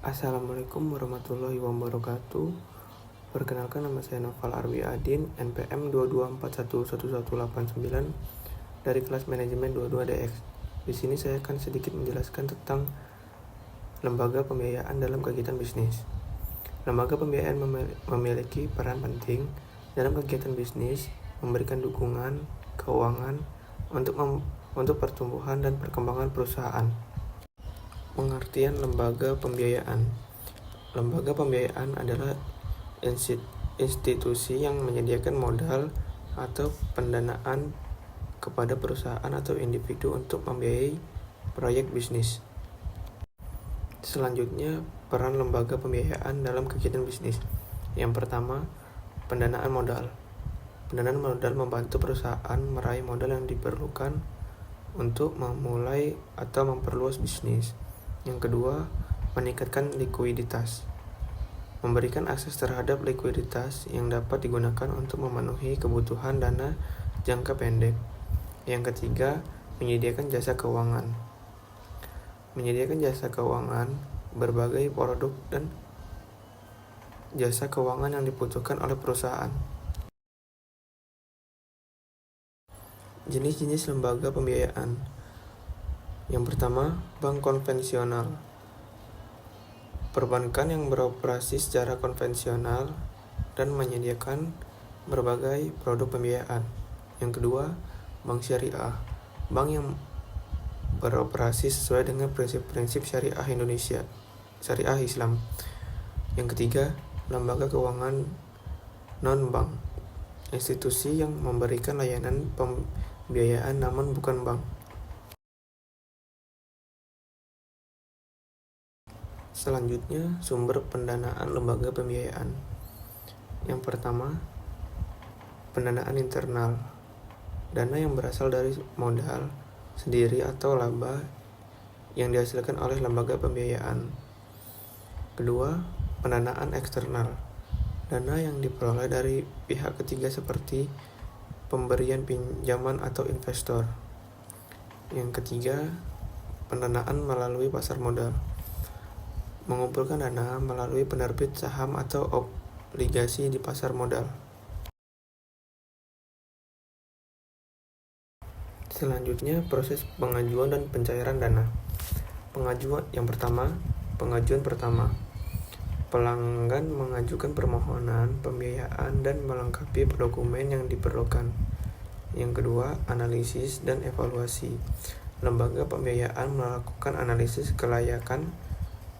Assalamualaikum warahmatullahi wabarakatuh. Perkenalkan, nama saya Noval Arwi Adin, NPM 224111189 dari kelas manajemen 22DX. Di sini saya akan sedikit menjelaskan tentang lembaga pembiayaan dalam kegiatan bisnis. Lembaga pembiayaan memiliki peran penting dalam kegiatan bisnis, memberikan dukungan keuangan untuk pertumbuhan dan perkembangan perusahaan. Pengertian lembaga pembiayaan. Lembaga pembiayaan adalah institusi yang menyediakan modal atau pendanaan kepada perusahaan atau individu untuk membiayai proyek bisnis. Selanjutnya, peran lembaga pembiayaan dalam kegiatan bisnis. Yang pertama, pendanaan modal. Pendanaan modal membantu perusahaan meraih modal yang diperlukan untuk memulai atau memperluas bisnis. Yang kedua, meningkatkan likuiditas. Memberikan akses terhadap likuiditas yang dapat digunakan untuk memenuhi kebutuhan dana jangka pendek. Yang ketiga, menyediakan jasa keuangan. Menyediakan jasa keuangan, berbagai produk dan jasa keuangan yang dibutuhkan oleh perusahaan. Jenis-jenis lembaga pembiayaan. Yang pertama, bank konvensional. Perbankan yang beroperasi secara konvensional dan menyediakan berbagai produk pembiayaan. Yang kedua, bank syariah. Bank yang beroperasi sesuai dengan prinsip-prinsip syariah Indonesia, syariah Islam. Yang ketiga, lembaga keuangan non-bank. Institusi yang memberikan layanan pembiayaan namun bukan bank. Selanjutnya, sumber pendanaan lembaga pembiayaan. Yang pertama, pendanaan internal. Dana yang berasal dari modal sendiri atau laba yang dihasilkan oleh lembaga pembiayaan. Kedua, pendanaan eksternal. Dana yang diperoleh dari pihak ketiga seperti pemberian pinjaman atau investor. Yang ketiga, pendanaan melalui pasar modal. Mengumpulkan dana melalui penerbit saham atau obligasi di pasar modal. Selanjutnya, proses pengajuan dan pencairan dana. Pengajuan pertama. Pelanggan mengajukan permohonan pembiayaan dan melengkapi dokumen yang diperlukan. Yang kedua, analisis dan evaluasi. Lembaga pembiayaan melakukan analisis kelayakan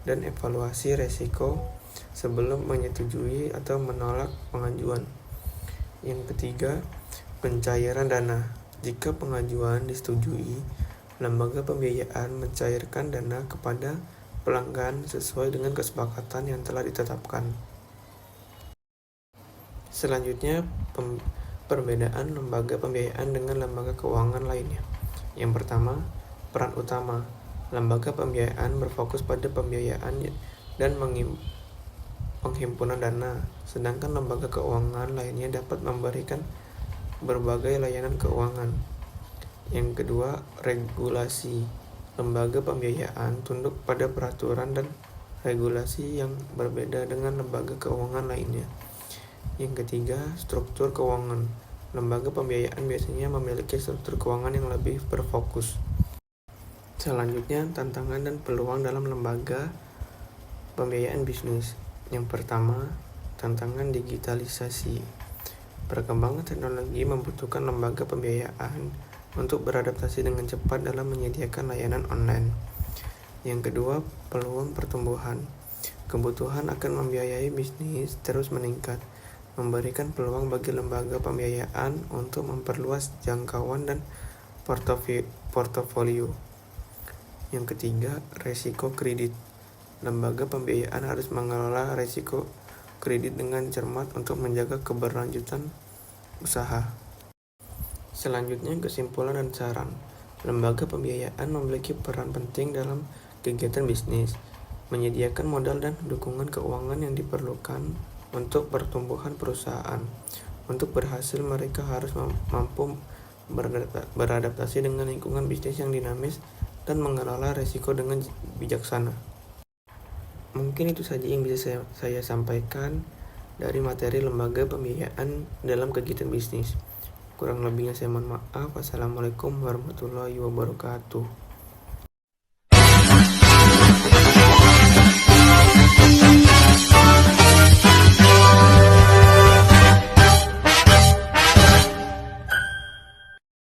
dan evaluasi resiko sebelum menyetujui atau menolak pengajuan. Yang ketiga, pencairan dana. Jika pengajuan disetujui, lembaga pembiayaan mencairkan dana kepada pelanggan sesuai dengan kesepakatan yang telah ditetapkan. Selanjutnya, perbedaan lembaga pembiayaan dengan lembaga keuangan lainnya. Yang pertama, peran utama. Lembaga pembiayaan berfokus pada pembiayaan dan penghimpunan dana, sedangkan lembaga keuangan lainnya dapat memberikan berbagai layanan keuangan. Yang kedua, regulasi. Lembaga pembiayaan tunduk pada peraturan dan regulasi yang berbeda dengan lembaga keuangan lainnya. Yang ketiga, struktur keuangan. Lembaga pembiayaan biasanya memiliki struktur keuangan yang lebih berfokus. Selanjutnya, tantangan dan peluang dalam lembaga pembiayaan bisnis. Yang pertama, tantangan digitalisasi. Perkembangan teknologi membutuhkan lembaga pembiayaan untuk beradaptasi dengan cepat dalam menyediakan layanan online. Yang kedua, peluang pertumbuhan. Kebutuhan akan membiayai bisnis terus meningkat, memberikan peluang bagi lembaga pembiayaan untuk memperluas jangkauan dan portofolio. Yang ketiga, resiko kredit. Lembaga pembiayaan harus mengelola resiko kredit dengan cermat untuk menjaga keberlanjutan usaha. Selanjutnya, kesimpulan dan saran. Lembaga pembiayaan memiliki peran penting dalam kegiatan bisnis, menyediakan modal dan dukungan keuangan yang diperlukan untuk pertumbuhan perusahaan. Untuk berhasil, mereka harus mampu beradaptasi dengan lingkungan bisnis yang dinamis dan mengelola risiko dengan bijaksana. Mungkin itu saja yang bisa saya sampaikan dari materi lembaga pembiayaan dalam kegiatan bisnis. Kurang lebihnya saya mohon maaf. Wassalamualaikum warahmatullahi wabarakatuh.